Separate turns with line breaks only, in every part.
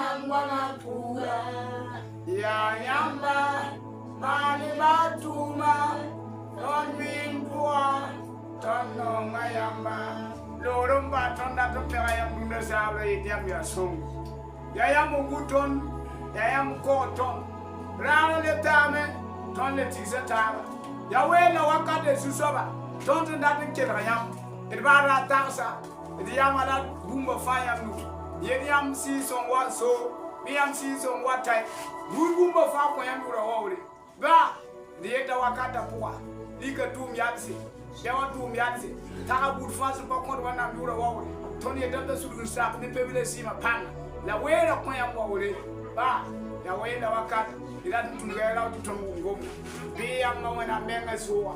yangwa mapura ya yamba mani batuma ton wimpua ton nonga yamba lorum batonda to pera yam dunda sabra yam ya song ya yam guton ya yam koton rana le tame ton le tisa tara ya wena wakade susoba ton ndatin kera yam edbara tarsa edi yamala bumba fire mu yam si son wa so mi yam si son wa tai bumba fa ko yam dura wawre ba dieta wakata poa dika tum yatsi yawa tum yatsi taka bud fansu pa ko wana dura wawre ton yedam da sulu sa ne pebile sima pan la wera ko yam wawre ba ya wena wakata ila tungera tu ngom bi yam no wana menga soa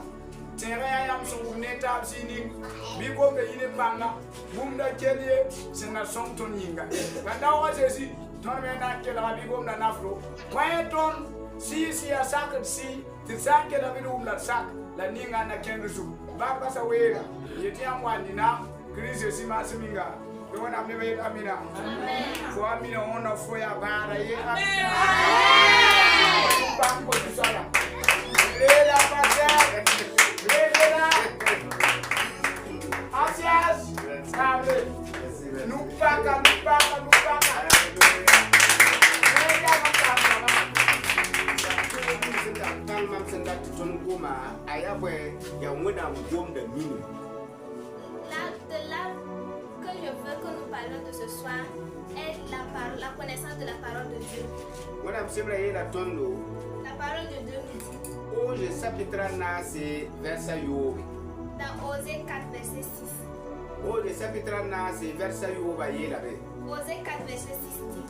tere yam so neta sini bi ko be yine banga bumda kelie sina som ton yinga ganda wa sesi ton me na kela bi ko na nafro waye ton si ya sak si ti sak la bi umla sak la ninga na kenzu ba ba sa wera yeti am wandina kristo si masiminga do wana mbe amina amen fo amina ona fo ya bara ye amen ba ko sala lela pata lela asias kale nupaka
ayabwe ya mwena ngom de mini.
De là que je veux que nous parlions de ce soir est la connaissance de la parole de Dieu.
Mwena msebra yela tondo.
La parole de Dieu nous dit.
Oje chapitre nasi verset yobi.
Dans Osée 4 verset 6.
Oje chapitre nasi verset yoba yela be.
Osée 4 verset 6 dit.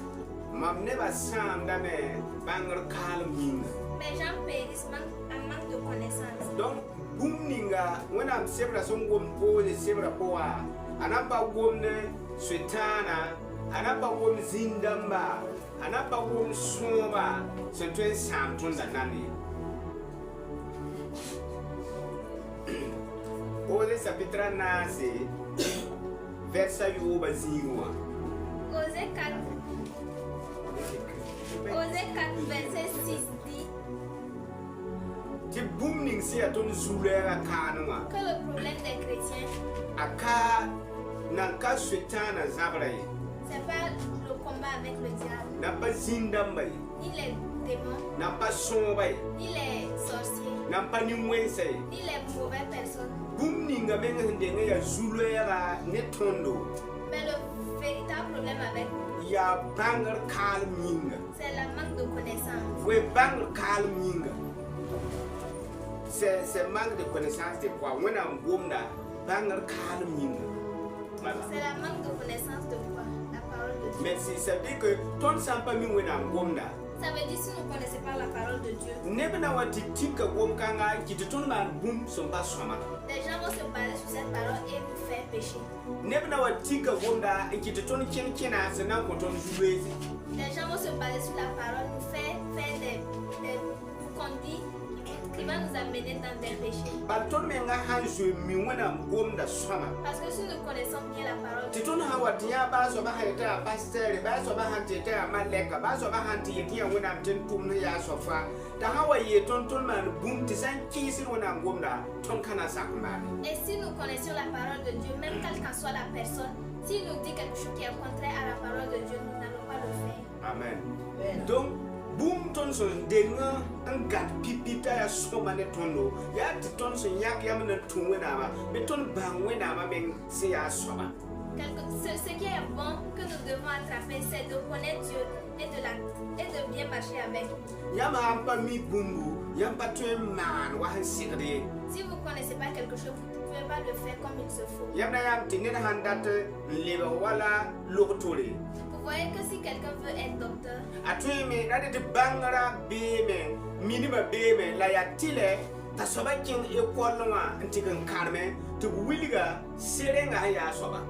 Mam neba sam dame bangar kalm minga.
Mais gens périssent en manque de connaissance.
Donc bumninga wena msebra songom oje sebra poa. Anapa gomne swetana, anapa gom zindamba, anapa gom soba, se tuen sam tunda nani. Ode chapitre nasi verset yoba zingwa.
Osée 4 verset 6 dit
Ti boomning si aton zulera kanwa.
que le problème des chrétiens
Aka nanka swetana zabraye.
c'est pas le combat avec le diable,
Napa zindamba,
ni les démons,
napa soba,
ni les sorciers,
napa nimwense.
ni les mauvaises personnes.
Boomning a menga ndenge ya zulera netondo.
Mais le véritable problème avec
Ya bangar kalminga.
c'est la manque de connaissance.
We bangar kalminga. C'est manque de connaissance de quoi? When I'm gomna bangar kalminga.
C'est la manque de connaissance de quoi? La parole de Dieu.
Mais si ça veut dire que ton sampa mi when I'm gomna.
Ça veut dire si nous ne connaissons pas la parole de Dieu,
Nebna wati tika gom kanga kititon man boom somba soma.
les gens vont se baser sur cette parole et nous faire pécher.
Nebna wati tika gomda kititon kena sena koton jouezi.
Les gens vont se baser sur la parole, nous faire des conduits qui va nous amener dans des péchés.
Balton menga hanjou mi when I'm gomda soma.
Parce que si nous connaissons bien la parole de Dieu,
Titon hawatia ba so ba haita pastor ba so ba hanti ta maleka ba so ba hanti yetia when I'm ten tum ya sofa. Ta hawa ye ton man boom ti san kisi when I'm gomda ton kana sakmani.
et si nous connaissions la parole de Dieu, même quelle qu'en soit la personne, s'il nous dit quelque chose qui est contraire à la parole de Dieu, nous n'allons pas le faire.
Amen. Donc boom ton so denga angat pipita ya so mane tondo ya ti ton so yak yamna tunwe na ma be ton bangwe na ma men se ya so ba.
Ce qui est bon que nous devons attraper, c'est de connaître Dieu et de bien marcher avec.
Yama ampa mi bungu yampa tuen man wa han sigre.
Si vous ne connaissez pas quelque chose, vous ne pouvez pas le faire comme il se faut.
Yamna yam tinen handat lebe wala lokotore.
Vous voyez que si quelqu'un veut être docteur,
Atui me nade de bangara beme minima beme la ya tile ta soba kin e kolwa ntigan karme to wiliga serenga ya soba.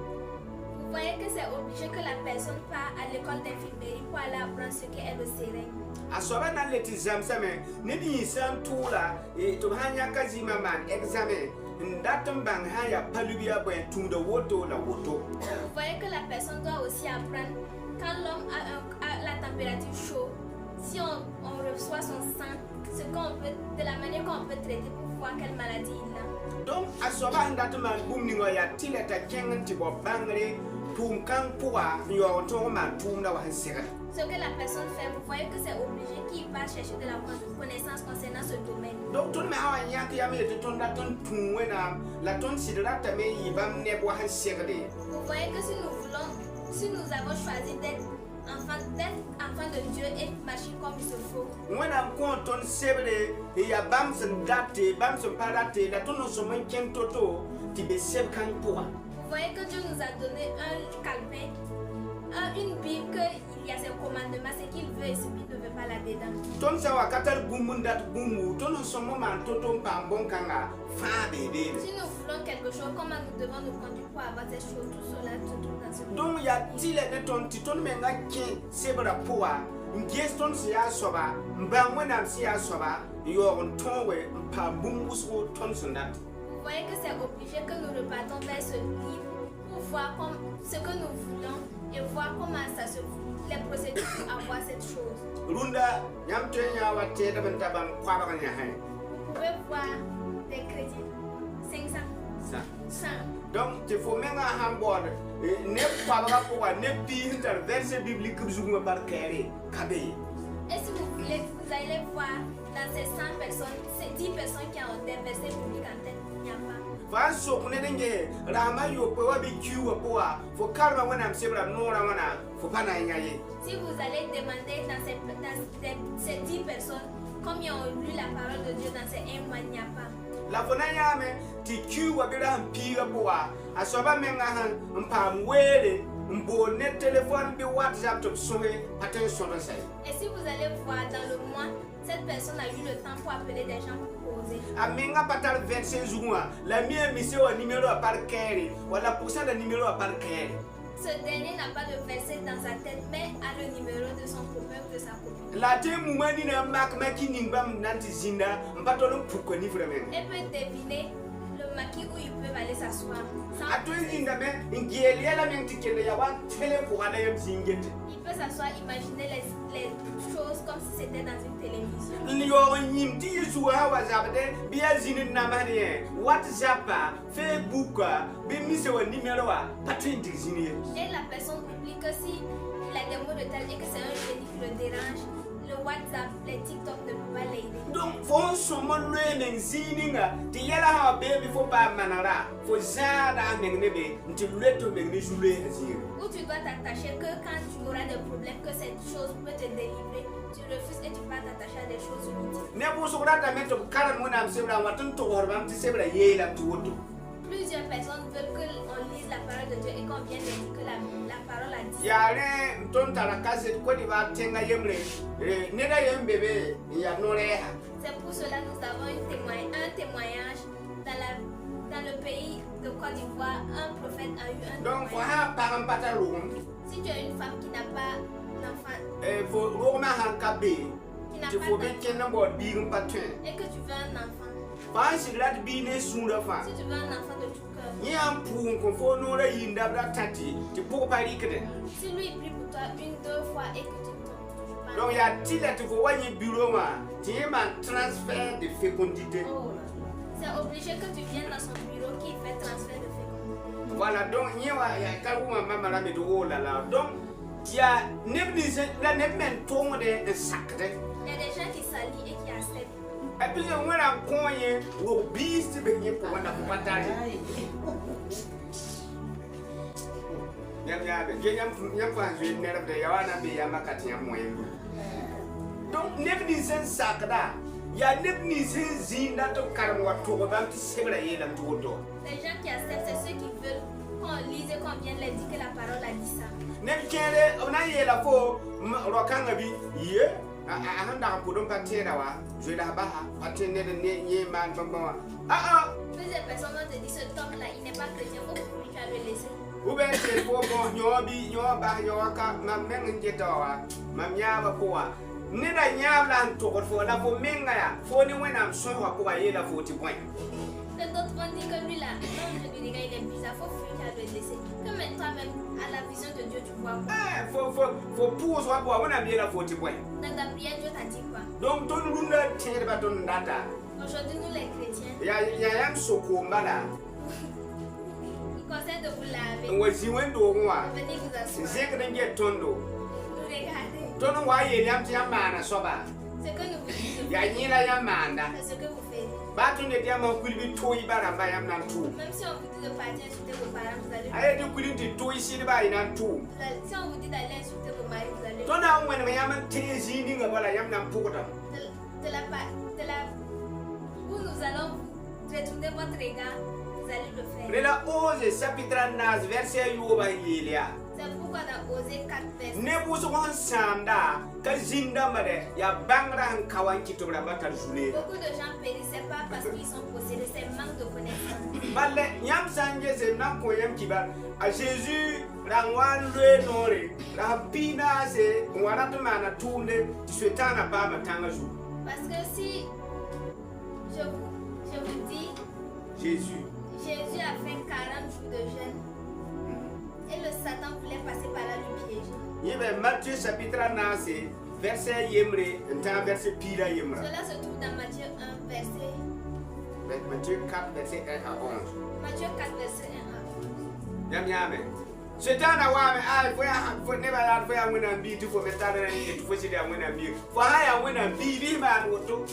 vous voyez que c'est obligé que la personne part à l'école d'infirmerie pour aller apprendre ce qu'est le seringue.
Asoba na leti zamsame ne di san tula e to hanya kazima man examen ndatum bang haya palubia bo tunda woto la woto.
Vous voyez que la personne doit aussi apprendre quand l'homme a la on peut traiter pour voir quelle maladie il a.
Donc, à ce moment-là, il y a t-il été quelqu'un qui va bangler pour un camp pour y avoir
Ce que la personne fait, vous voyez que c'est obligé qu'il va chercher de la connaissance concernant ce domaine.
Donc, tout le monde a un qui a mis de ton laton pour la tonne si de la tamé, il va me voir un serré.
Vous voyez que si nous avons choisi d'être enfants de Dieu et marcher comme il se faut.
When I'm going to serré, il y a bams and date, bams and parate, la tonne se maintient toto, qui be serre quand pour.
Vous voyez que Dieu nous a donné un calepin, une Bible, qu'il y a ses commandements, ce qu'il veut et ce qu'il ne veut pas là-dedans.
Ton sawa katal gumundat gumu, ton son moment toto par bon kanga, fa bébé.
Si nous voulons quelque chose, comment nous devons nous conduire pour avoir cette chose, tout cela, tout dans ce monde.
Donc, il y a t-il ton titon menga qui sebra poa, une question si à soba, mbamwena si à soba, yon tonwe, pa bumbus ou ton sonat.
Vous voyez que c'est obligé que nous repartons vers ce livre pour voir ce que nous voulons et voir comment ça se les procédures pour avoir cette chose.
Runda, yam tenya wa te da bantabam kwaba nya hay.
Vous pouvez voir des chrétiens 500.
Ça. Donc, il faut même un hamburger. Ne kwaba ko ne bi inter verset biblique que vous par carré, kabé.
Et si vous voulez, vous allez voir dans ces 100 personnes, ces 10 personnes qui ont des versets bibliques en tête, il n'y a pas.
Vanso kunenge rama yo pe wa bi kiwa poa fo karma wana msebra nora wana fo pana nyaye.
Si vous allez demander dans ces 10 personnes combien ont lu la parole de Dieu dans ces 1 mois, il n'y a pas.
La fona yame ti kiwa bira mpiga poa asoba menga han mpam wele mbo net téléphone bi WhatsApp to sowe attention de ça.
Et si vous allez voir dans le mois, cette personne a eu le temps pour appeler des gens pour poser.
Amenga patal 25 jours la mie mission au numéro à par carré wala pourcent de numéro à par carré.
Ce dernier n'a pas de verset dans sa tête mais a le numéro de son copain ou de sa copine.
La te moumani na mak makini bam nanti zinda mpatolo pourquoi ni vraiment.
Elle peut deviner le maquis où ils peuvent aller s'asseoir.
A toi zinda mais ngieli la menti kende ya wa tele pour aller yam zingete.
Il peut s'asseoir, imaginer les choses comme si c'était dans une télévision.
Yo nyimti yesu ha WhatsApp de biya zinin na mane WhatsApp, Facebook, bi mise wa numéro wa patrin zini.
Et la personne oublie que si il a des mots de tête et que c'est un génie qui le dérange, le WhatsApp, les TikTok ne peuvent pas l'aider.
Donc, faut seulement le menzininga. Tu y a la baby faut pas manara. Faut zada mengnebe. Tu le to mengne jouer azir.
Ou tu dois t'attacher que quand tu auras des problèmes, que cette chose peut te délivrer, tu refuses et tu vas t'attacher à des choses inutiles.
Ne vous souvez pas mettre au calme mon âme, c'est vrai, on va tout tourner, tu sais, là, y est là, tout.
Plusieurs personnes veulent qu'on lise la parole de Dieu et qu'on vienne dire que la parole a dit.
Yare, ton tarakase, quoi, tu vas tenir yemle. Neda yem bébé, il y a noréa.
C'est pour cela que nous avons un témoignage dans le pays de Côte d'Ivoire. Un prophète a eu un témoignage.
Donc, voilà, par un pantalon.
Si tu es une femme qui n'a pas d'enfant,
Il faut Roma Hankabé.
qui n'a
Tu
pas
faut
d'enfant,
bien qu'un bon big patin.
et que tu veux un enfant,
Pense que là, bine sous la fin.
si tu veux un enfant de tout cœur,
Ni un pour qu'on faut nous la yinda tati, tu peux pas dire que.
si lui il prie pour toi 1-2 fois et que tu ne touches pas,
Donc il y a t-il à te voir un bureau, tu as un transfert de fécondité.
oh, c'est obligé que tu viennes dans son bureau qui fait transfert de fécondité.
Voilà, donc il y a un maman la météo là. Donc il y a la même tourne de sacré.
Il y a des gens qui s'allient et qui acceptent.
Et puis on a un coin, au beast, mais pour un partage. Donc, never is in Sakada. Ya never is in Zina to Karwa to about to several years and to.
Les gens qui acceptent, c'est ceux qui veulent qu'on lise et qu'on vienne leur dire que la parole a dit ça.
Never care, on a yet a four, Rokangabi, yeah. I hand out Pudum Patera, Judabaha, attended a near man from Boa.
Plusieurs personnes vont te dire ce homme-là, il n'est pas chrétien, il faut que tu vas le laisser.
Who been said for your back, your car, my men and get our, Mamma Poa. Neither Yablan to what for the Minga, 40 when I'm so happy, 40 points.
Les autres vont dire que lui là, non, je lui dirais il est bizarre, faut fuir, tu vas le laisser. Que même toi-même, à la vision de Dieu, tu vois quoi.
For poor what when I'm here 40 points.
Dans ta prière, Dieu t'a dit quoi.
Donc, don't run that tail about on data.
Aujourd'hui, nous les chrétiens,
ya yam soko mbala
il conseille de vous laver.
wazi wendo ngwa
Venez vous asseoir.
zek nge tondo
Nous regardez.
tono wa ye yam ti amana soba
Ce que nous vous disons,
ya nyira yamanda
c'est ce que vous faites.
ba to ne dia ma kulbi toyi baramba yam nan tu
Même si on vous dit de partir insulter vos parents, vous allez.
aye di kulbi ti toyi sidi ba ina tu
Si on vous dit d'aller insulter vos maris, vous allez.
to na ngwen yam tezi ni nga bala yam nan pukuta
Où nous allons retourner votre regard, vous allez le faire.
rela Ose chapitre 9 verset yoba yelia
C'est pourquoi dans Osée 4 verset,
ne busu kon samda ka zinda made ya bangra han kawan kitobra batar jule
beaucoup de gens périssaient pas parce qu'ils sont possédés, c'est manque de connaissance.
balle yam sanje se na ko yam kibar a Jésus rangwan le nore la pina se wala to mana tunde swetana ba matanga ju
Parce que si je vous dis,
Jésus
Jésus a fait 40 jours de jeûne et le Satan voulait passer par là le piéger.
yebe Matthieu chapitre 9 verset yemre nta verset pila yemra
Cela se trouve dans Matthieu 1 verset,
Matthieu 4 verset 1 à 11
Matthieu 4 verset 1 à 11.
yam yame swetana wa me ai fo ne ba ya fo ya ngena bi tu fo metana ni tu fo sidi ya ngena bi fo ha ya ngena bi bi ma ngoto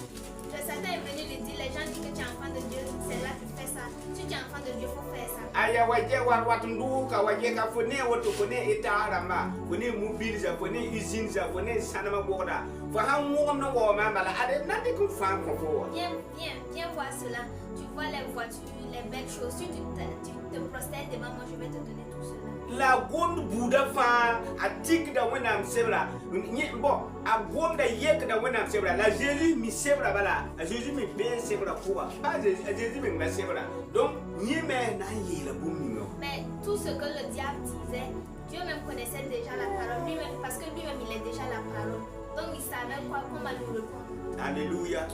Le Satan est venu lui dire, les gens disent que tu es enfant de Dieu, c'est là que tu fais ça. Si tu es enfant de Dieu, il faut faire ça.
aya waje wat nduka waje ka fo ne woto fo ne itara ma fo ne mobiliser fo ne usine za fo ne sanama boda fo ha ngom no wo ma bala ade na de ko fa ko fo
Viens voir cela. Tu vois les voitures, les belles choses. Si tu te prostères devant moi, je vais te donner tout cela.
la gond buda fa atik da wenam sebra ni bo a gom da yek da wenam sebra la Jésus mi sebra bala a Jésus mi be sebra quoi pas Jésus mi la sebra donc ni me na yela bumi no
Mais tout ce que le diable disait, Dieu même connaissait déjà la parole. Lui-même, parce que lui-même, il est déjà la parole. Donc il savait comment lui répondre.
Alléluia.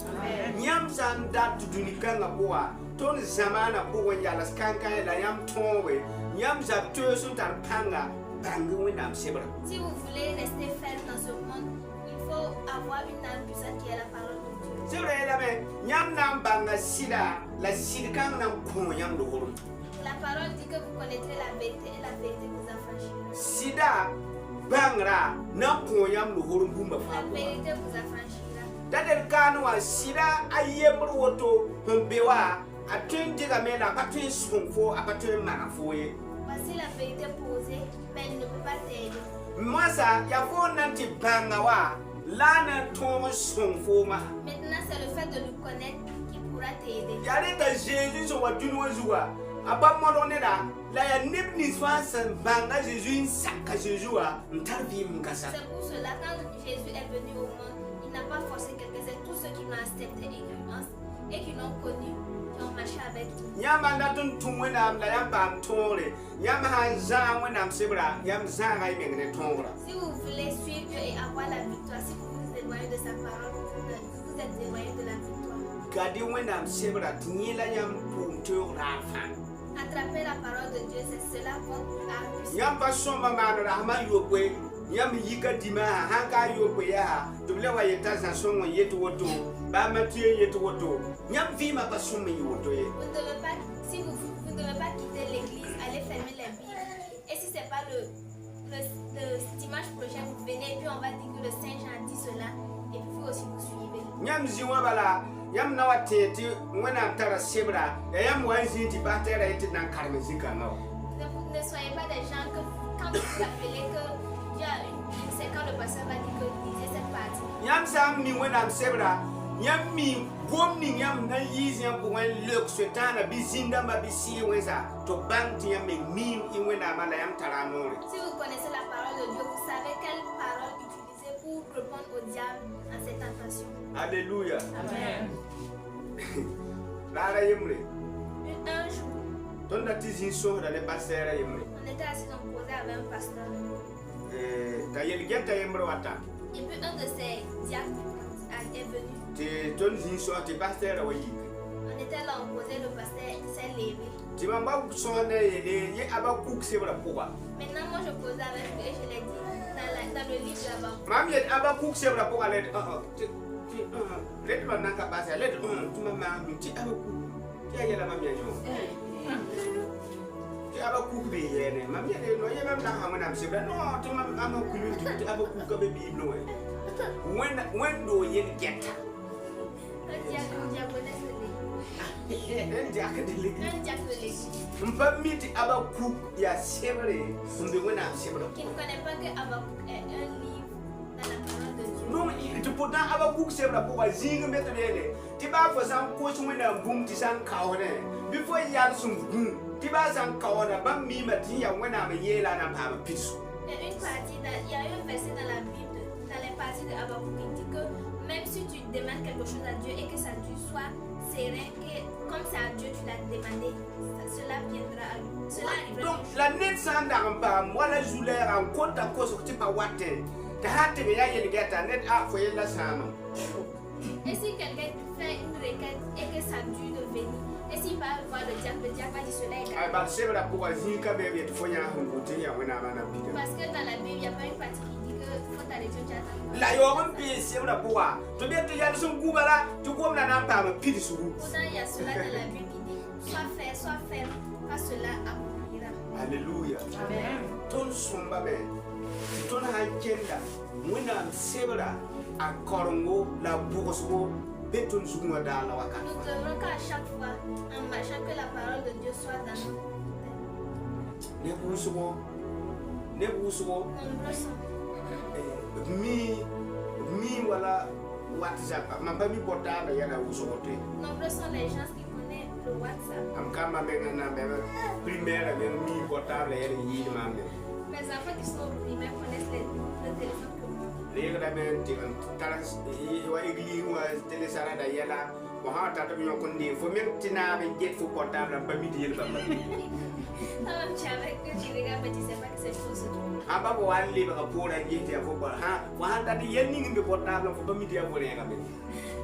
Nyam san dat duni kanga boa ton zamana bo yala skanka la yam tonwe nyam za sun tar panga bangu wenam sebra
Si vous voulez rester ferme dans ce monde, il faut avoir une âme puissante qui est la parole de Dieu.
sebra ela me nyam nam banga sida la sidkang nam ko yam do horum
La parole dit que vous connaîtrez la vérité et la vérité vous affranchira.
sida bangra nam ko yam do horum bumba
La
fa
vérité vous affranchira.
dadel kanwa sida ayemru woto bewa atun diga mela patun sunfo apatun manafoye
Voici la vérité posée, mais elle ne peut pas t'aider.
Masa ya fo nanti banga wa lana ton sunfo ma
Maintenant, c'est le fait de le connaître qui pourra t'aider.
yare da Jésus so wadunwa zuwa aba modone da la ya nibni swansa banga Jésus saka Jésus wa ntarbi mkasa
C'est pour cela, quand Jésus est venu au monde, il n'a pas forcé quelqu'un, c'est tous ceux qui l'ont accepté et qui l'ont connu, qui ont marché avec lui.
nyamba ndatun tumwena am la yamba tore yamba hanza wena sebra yam zanga ibengene tongra
Si vous voulez suivre Dieu et avoir la victoire, si vous vous éloignez de sa parole, vous êtes éloigné de la victoire.
gadi wena sebra tinyela yam punto rafa
Attraper la parole de Dieu, c'est cela votre arme puissante.
yamba soma manu rahma yokwe yam yika dima hanga yokwe ya tubule wa yeta za songo yetu woto ba mathieu yetu woto yam vima ba soma yoto ye
Vous ne devez pas, si vous ne devez pas quitter l'église, aller fermer les Bibles. Et si ce n'est pas le dimanche prochain, vous venez et puis on va dire que le Saint Jean dit cela. Et puis vous aussi vous suivez.
nyam ziwa bala yam nawa tete wena tara sebra yam wanzi ti batera yeti nan karme zika nawa
Ne soyez pas des gens que quand vous vous appelez que Dieu a une Bible, c'est quand le pasteur va dire que lisez cette partie.
yam sam mi wena sebra yam mi gomni yam na yiz yam ko wen lek swetana bizinda ma bisi wenza to banti yam mi wena mala yam tara nore
Si vous connaissez la parole de Dieu, vous savez quelle parole utiliser pour répondre au diable à ses tentations.
Alléluia.
Amen.
Lara yemre
Un jour,
tonda tizin so da le pasera yemre
on était assis dans le causé avec un pasteur.
ta yel genta yemre wata
Et puis un de ses diacres est venu.
te ton zin so te pasera wayi
On était là, on causait, le pasteur s'est levé.
ti mamba so na ye aba kuk sebra poa
Maintenant, moi je causais avec lui et je l'ai dit dans le livre là-bas.
mam yet aba kuk sebra poa le let ma nan ka passe let tu ma ti abaku ti ayela ma mi anyo ti abaku be yene ma mi de no ye ma na ha na mse no tu ma amaku lu ti abaku ka be bi no when do ye get Mpamiti Abakouk ya sévré,
qui ne connaît pas que Abakouk est un livre dans la parole de Dieu.
Non, tu pourtant Abakouk c'est vrai pour zing mettre bien. Tu vas faire ça coach when a boom to san kaone. Before yal sum boom, tu vas san kaone, bam mi mati ya when am yela na pa pisu.
Il y a une partie, il y a un verset dans la Bible, dans les parties de Abakouk qui dit que même si tu demandes quelque chose à Dieu et que ça soit serein, que comme c'est à Dieu tu l'as demandé, cela viendra à lui. Cela arrivera.
Donc la net sans d'armpa, moi la joulère en compte à cause de pas water. Tu as te veiller à y a net à foyer la sama.
Et si quelqu'un fait une requête et que ça dure de venir, et s'il va voir le diable va dire cela est grave.
Bah c'est vrai pour zinka bébé tu foyer un côté ya when amana bidon.
Parce que dans la Bible, il n'y a pas une partie qui dit que faut t'arrêter au diable.
La yoron pi c'est vrai pour toi. Tu bien te y a son goubala, tu comme la n'a pas me pidi sur.
Pourtant il y a cela dans la Bible qui dit soit ferme, pas cela accomplira.
Alléluia. Amen. Ton somba ben. Ton hankenda. Muna sebra a korongo la bourgo beton zuma dans la waka.
Nous devons qu'à chaque fois, en marchant, que la parole de Dieu soit dans nous.
Nombreux sont mi wala WhatsApp. Ma pas mi portable y a la usote.
Nombreux sont les gens qui connaissent le WhatsApp.
Am kama na primaire avec mi portable y a yi de ma mère.
Mes enfants qui sont au primaire connaissent le téléphone que moi.
Les gars taras wa église wa télécharge da yala wa ha ta to yo kondi fo même tina be jet fo portable ba mi di ba ba.
Même tu avec que tu regardes mais tu sais pas que c'est faux ce truc.
Ah ba wa li ba ko la jet ya fo ba ha wa ta di yen ni ngi portable fo ba mi di ya fo renga be.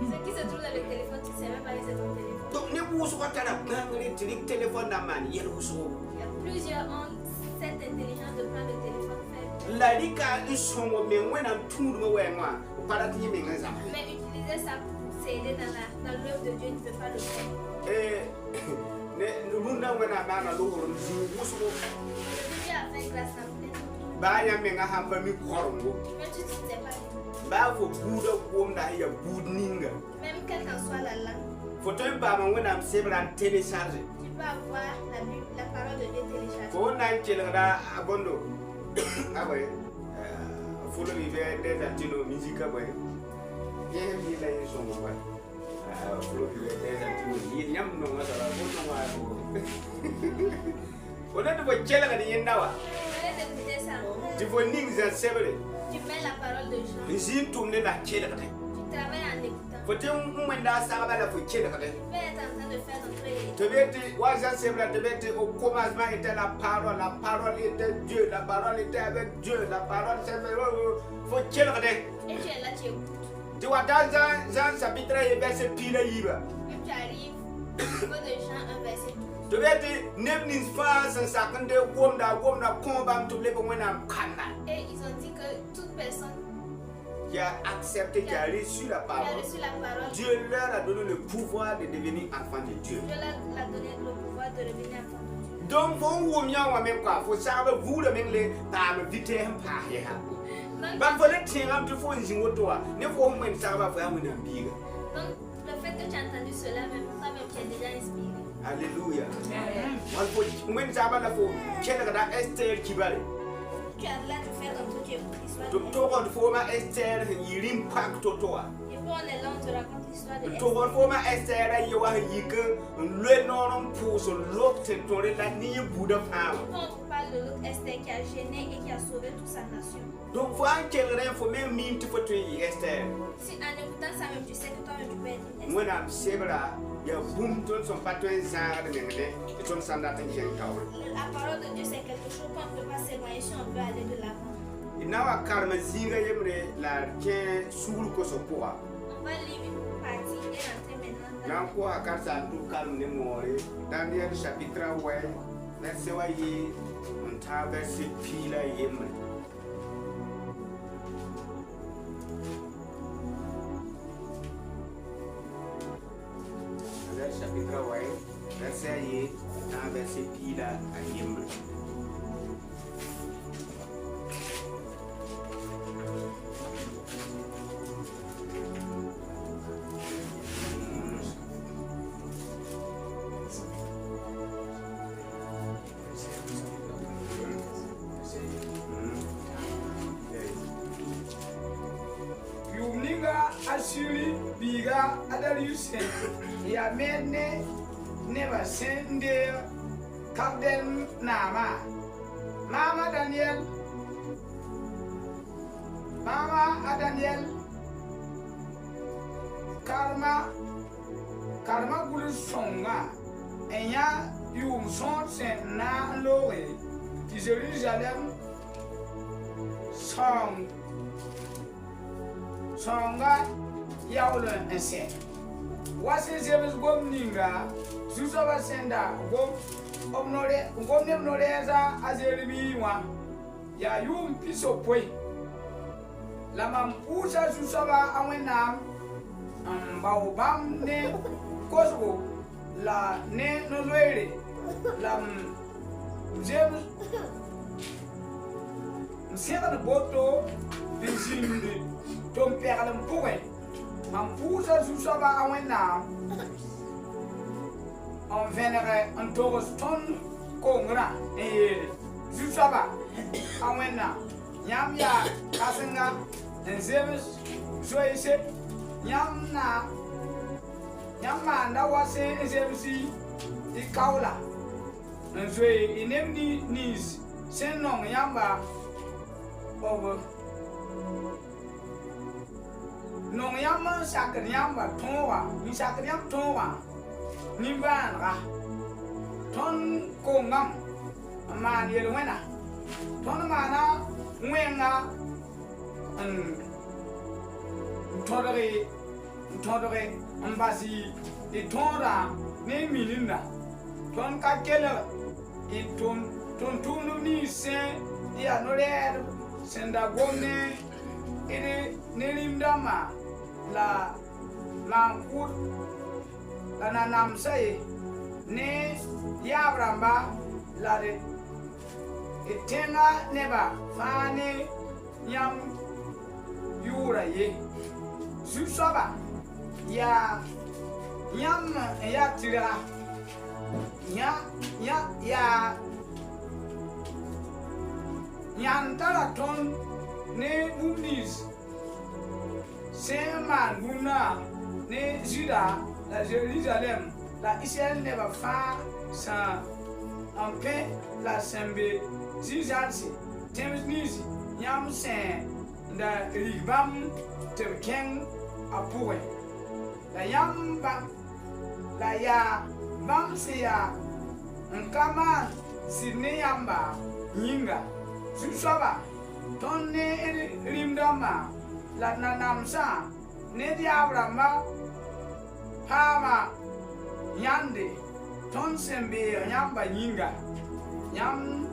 Ce qui se trouve dans le téléphone, tu sais même pas que c'est ton téléphone.
Donc ne bu so ko ta na ngri tri téléphone na man yel uso.
Il y a plusieurs ont cette intelligence de prendre le téléphone faible.
La lika isongo me wena tour me wenwa para ti me ngaza.
Mais utiliser ça pour s'aider dans l'œuvre de Dieu ne peut pas le faire.
Ne runda wena bana lo ron zi uso.
Dieu a fait grâce à vous.
Ba ya me nga hamba mi korongo.
Même si tu ne sais pas.
Ba fo buda ko mda ya bud ninga.
Même quelle qu'en soit la langue.
Faut te ba ma wena am sebran télécharger.
Tu peux avoir la parole de Dieu téléchargée.
Ko na chelra abondo. Ah ouais. Faut le vivre des latino musique ah ouais. Bien bien là ils sont ouais. Faut le vivre des latino. Il y a non ça va bon non. On a de voir chelra ni ndawa.
Écouter ça.
Tu vois ning za sebre.
Tu mets la parole de Jean.
Ici tourner la chelra.
Tu travailles en écoutant.
Faut te mwenda ça va la faut chelra.
Tu peux être en train de faire ton truc.
Tu veux wa za sebre te veux au commencement était la parole était Dieu, la parole était avec Dieu, la parole c'est faut chelra.
Et tu es là, tu écoutes.
Tu vois dans Jean chapitre et verset pile yiba.
Même tu arrives au niveau de Jean 1 verset 12.
Tu veux nebnis face en sakande womda komba to lebo wena kanda.
Et ils ont dit que toute personne
Qui a accepté, qui a reçu la parole. Dieu leur a donné le pouvoir de devenir enfant de Dieu.
Dieu leur a donné le pouvoir de devenir enfant de Dieu.
Donc vous faut savoir vous le même les par vite un pas ya. Ba faut le tirer tu faut zingo toi. Ne faut même savoir vraiment une biga.
Donc le fait que tu as entendu cela même toi-même tu es déjà inspiré.
Alléluia. On faut même savoir la faut quelle est Esther qui va.
Tu as l'air de faire ton truc, tu écoutes l'histoire de
Esther. Tu forma Esther il impact toi.
Et puis on est là, on te raconte l'histoire de Esther.
Tu forma Esther il y a yike le non pour se l'autre tourner la ni bouda femme.
On parle de l'autre Esther qui a gêné et qui a sauvé toute sa nation.
Donc faut un quelqu'un faut même mine tu faut tuer Esther.
Si en écoutant ça même tu sais que toi-même tu peux être Esther.
Moi na sebra ya boum ton son patouin zar de ngene et ton sanda tan jen kaw.
La parole de Dieu c'est quelque chose qu'on ne peut pas s'éloigner si on veut aller de l'avant.
Inawa karma zinga yemre la ke sugul ko so poa.
On va lire une partie et rentrer maintenant.
Nan ko akar sa tout calme ne more dans le chapitre ouais verset wa yi on ta verset pila yemre.
Suri biga Adarius ya mene never send there Captain Nama Mama Daniel Karma gulu songa enya yum son sen na loe ti Jerusalem songa yaula ense wase James Gomninga Susaba senda omnore za azeribiwa ya yum piso poi la mampusa Susaba awena baobam ne Kosovo la ne noloere la James Msera de boto bizinde tom perle mpoe mampusa Susaba awena on vénère un toroston kongra Susaba awena nyam ya kasenga enzemes soise nyamma nda wase ezemsi ikaula nzwe inemni nis senong yamba obo nong yamma sakar yamba towa ni sakar yam towa ni banra ton kongam man yelwena ton mana wenga Todore ambasi itonda ne milinda ton kakela iton tunu ni se ya noler senda gomne ene nelimdama la mankur la nanamsai ne yabramba la de etenga neba fane nyam yura ye Susaba ya nyam ya tira ya nyantara ton ne bundis sema guna ne Juda la Jérusalem la Israël ne va pas sans en paix la sembe zizansi temnis nyam sen da rigbam terken apure la yamba la ya bamsia nkama sine yamba nyinga Susaba tonne rimdama la nanamsa ne diabrama hama yande ton sembe yamba nyinga nyam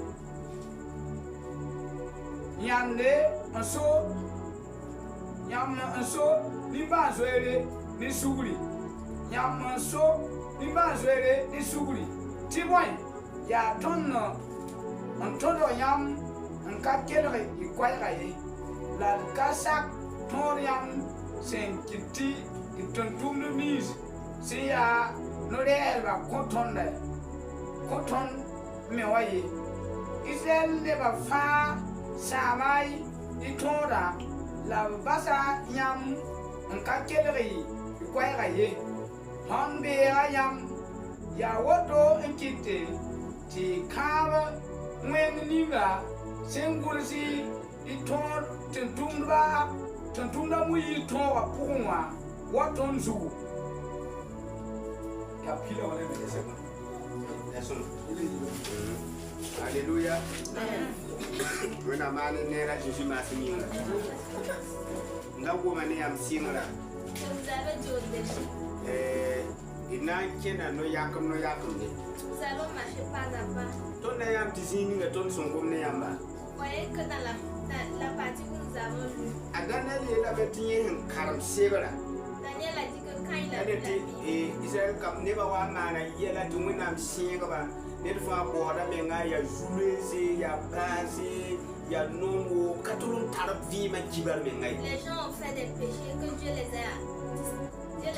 yande aso nimba zoere ni suguri nimba zoere ni suguri tiboy ya tonno antodo yam nkakere ikwaye la kasak tor yam sen kiti itontumno nis se ya norelba koton mewaye Israel ne ba fa samai itora la basa yam nkakere ikwaye hon be yam ya woto nkite ti kaba mwen ninga sengursi itor tentumba mu itor pungwa woton zu ya pila wala me sema eso
Alléluia. When a man in there, Jésus m'a signé. Now, woman, I am singer. Il n'a qu'un no yakum no yakum.
Nous allons marcher pas à pas.
Ton ayam designing a ton son comme Nayamba.
Vous voyez que dans la partie où nous avons lu,
Daniel avait dit un caram severa.
Daniel a dit que quand il a vu la
Et Israël comme never one man, a year to win am singer. Nelfa boda menga ya julese ya base ya nongo katulun tarab vi ma jibar menga.
Les gens ont fait des péchés que Dieu les a.
Ils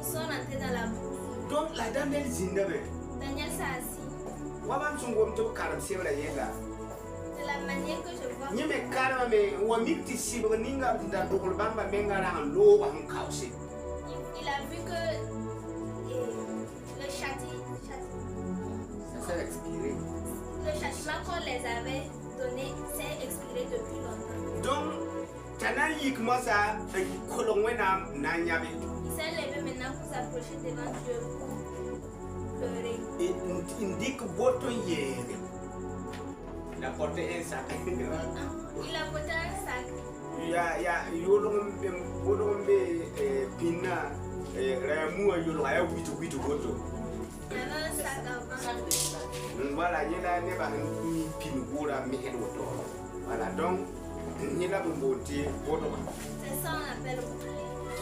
sont rentrés dans la boue.
Donc la Daniel zindabe.
Daniel s'est assis.
Waman sungom to karam sevra yenga.
C'est C'est la manière que je vois.
Ni me karma me wa mikti sibre ninga da dokol bamba menga ran lo wa kausi.
Il a vu que le châtiment qu'on les avait donné s'est expiré depuis longtemps.
Donc, tana yik mosa kolongwena na nyabe.
Il s'est levé maintenant pour s'approcher devant Dieu pour pleurer.
Indique boto yere. Il a porté un sac.
Il a porté un sac.
Ya yolombe pina ramua yolo aya witu boto.
Il y avait un sac avant.
Voilà, il y a ne ba ni pin gora mi hen woto. Voilà, donc ni la bomboté boto.
C'est ça on appelle.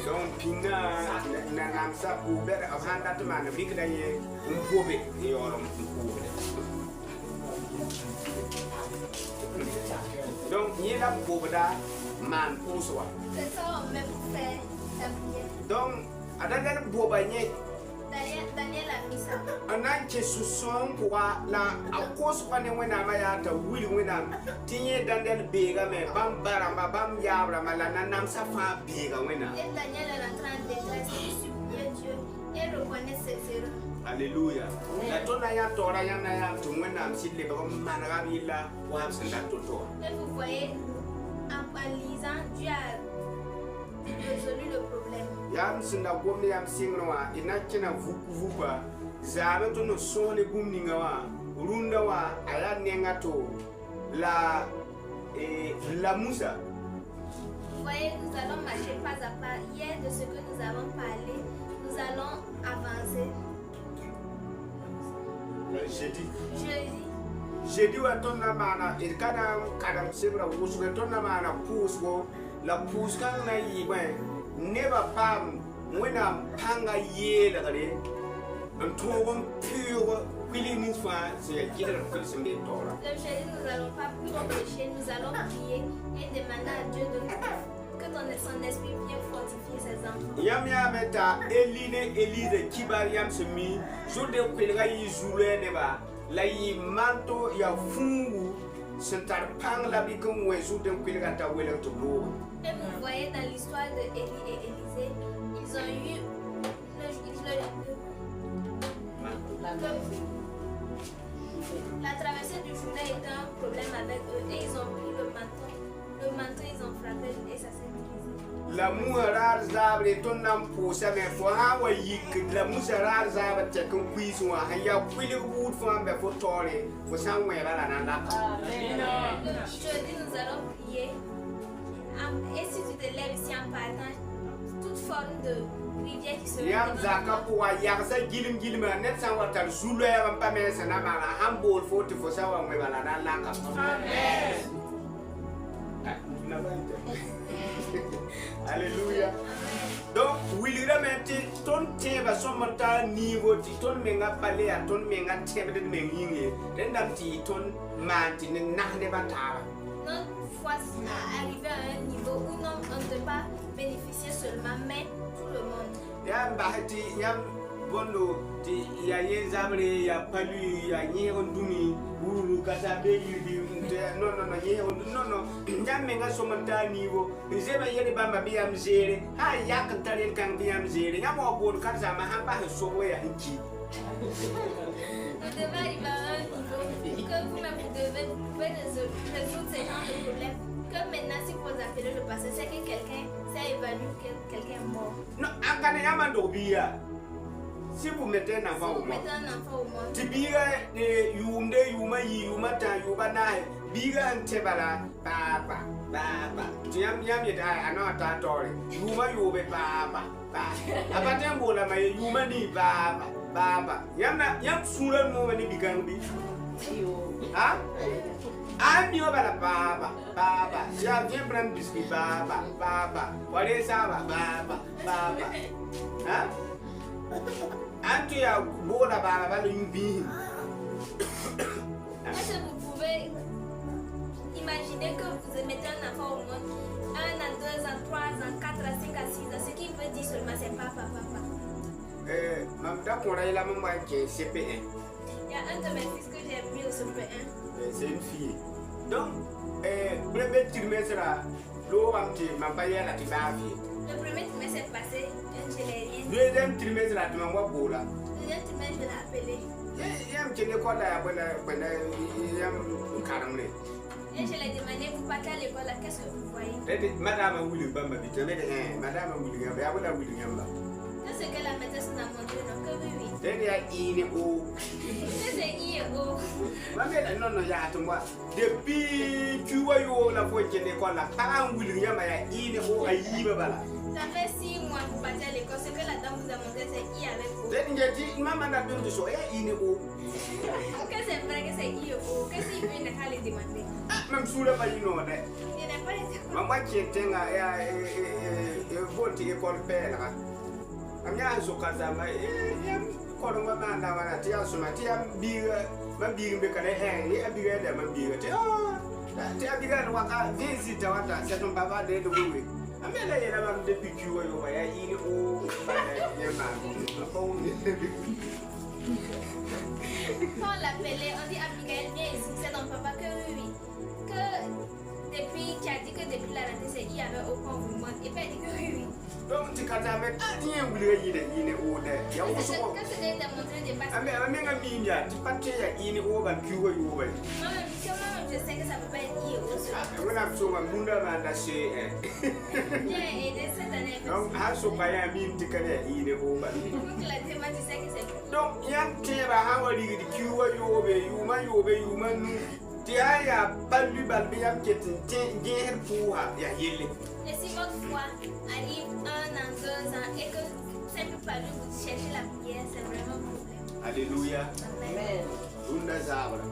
Donc pina na namsa pour ber avanda to man bi kada ye umpobe yoro umpobe. Donc ni la boboda man pousoa.
C'est ça on met pour faire la prière.
Donc adana bobanye
Daniel a mis ça.
anan ke suson kwa la akos kwa ne wena ma ya ta wili wena tinye dandel bega me bam baramba bam yabra mala nanam safa bega wena.
Et Daniel est en train de détresse, il suppliait Dieu et reconnaît ses erreurs.
Alléluia. La tona ya tora ya na ya tu wena msile ba manara bila wa sanda toto.
Et vous voyez, en lisant, Dieu a résolu le problème.
Yam sinda gomne yam singwa ina kina vukuvupa zabe to no sone gumninga wa runda wa aya nenga to la la Musa.
Vous voyez, nous allons marcher pas à pas. Hier, de ce que nous avons parlé, nous allons avancer.
Jeudi wa tonna mana il kana kadam sebra wusuga tonna mana pusgo la puska na yibe never pam wena panga yela gare ntogom pure willing fa c'est qui le fait se mettre là.
Le jeudi, nous n'allons pas trop pécher, nous allons prier et demander à Dieu que son esprit vienne fortifier ses enfants.
Yam ya meta eline elise kibar yam semi jour de kwelga yi joule ne ba la yi manto ya fungu sentar pang la bi kon we jour de kwelga ta wele to lo.
Et vous voyez dans l'histoire de Élie et Élisée, ils ont eu la traversée du Jourdain était un problème avec eux et ils ont pris le manteau. Le manteau, ils ont frappé et ça s'est brisé.
La muarar zabre tonnam posa me fo ha wa yik la musarar zabre te kon kwiswa ha ya kwili wud fo ambe fo tore fo sanwe bala na la.
Le jeudi, nous allons prier. Et si tu te lèves ici en partant, toute forme de rivière qui se
Yam zaka po wa yaksa gilim net san watar zulu ya pa me sana ma hambol fo te fo sa wa mwe bala na la ka. Amen. Alléluia. Donc, wilira meti ton teba somata niveau ti ton menga pale a ton menga tebe de menginge. Rendam ti ton manti ne nahne batara.
Notre foi arriver à un niveau où non, on ne peut pas bénéficier seulement, mais tout le monde.
Yam bahati yam bondo ti ya ye zabre ya palu ya nye ondumi uru kasa be yidi no ye no yam menga somata niveau zeba yele bamba bi yam zere ha yak tare kan bi yam zere yam o bod kasa ma ha ba so ya hinki.
Vous devez arriver à un niveau que vous-même vous pouvez résoudre ces genres de problèmes. Que maintenant, si vous appelez le passé, c'est que quelqu'un s'est évanoui, que quelqu'un est mort.
Non, akane yamando biya. Si vous mettez un enfant au monde, tu biga yumde yuma yumata yubana biga ntebala papa. Tu yam yeda anota tori. Yuma yube papa. Apate mbola mai yuma ni papa. Yam sura mo mani bigambi. Ah? I'm your papa. Ya bien prendre biscuit papa. Wale saba papa. Hein? Antu ya bola baba le yubi.
Est-ce que vous pouvez imaginer que vous mettez un enfant au monde 1 à 2 ans, 3 ans, 4 à 5 à 6 ans, ce qu'il veut dire seulement c'est papa.
Mamda pour la maman qui est CP1.
Il y a un de mes fils que j'ai mis au CP1.
C'est une fille. Donc, premier trimestre, l'eau a été ma paillette à Tibavi.
Le premier trimestre est passé, je l'ai rien dit.
Deuxième trimestre, tu m'envoies pour là.
Deuxième trimestre, je l'ai appelé.
Je n'ai pas de
Et je l'ai demandé, vous partez à l'école, là, qu'est-ce que vous voyez?
Madame William, Madame William.
C'est ce que la maîtresse nous a montré, donc que oui.
Il y a I O.
C'est I et O.
Non, il y a tout moi. Depuis tu vois la fois que l'école, la parent William a I O à I.
Ça fait 6 mois que vous partez à l'école, ce que la dame vous a montré, c'est I avec O.
J'ai dit, maman n'a pas de choix, I O.
Que c'est vrai que c'est I et O, qu'est-ce qu'il veut, il n'a qu'à les demander.
Même sous la paille, non,
Il n'a pas les demander.
maman qui était à voter école père. Amia so kazama ko do ma na wana ti asuma ti am biga ma biga be kale ya biga da ma biga ti biga no waka visit wata se no baba de do we amela yela ma de pichu yo ya ini o ba ya ma ko
Quand on l'appelait, on dit Abigail, viens ici, c'est ton papa que oui. Que depuis, tu as dit que depuis la rentrée, c'est I avec au point vous et puis elle dit que oui.
Donc tu kazama tiens wuli yine o de ya
Qu'est-ce
so
que c'est démontré de passer?
amenga minya ti patte ya ini o ban kiwo yo we
Moi-même, je sais que ça peut pas être I et O seul.
wana so ma munda ma da she
Viens aider cette année.
donc ha so pa ya min ti kale ini o ban
Pour que la thématique, tu sais que c'est
donc yan teba hawali di kiwa yobe yuma nu ti aya balbi yam ketin je her puha ya yelle.
Et si votre foi arrive 1 an, 2 ans et que simple par lui vous cherchez la prière, c'est vraiment un problème.
Alléluia.
Amen.
Unda zabra.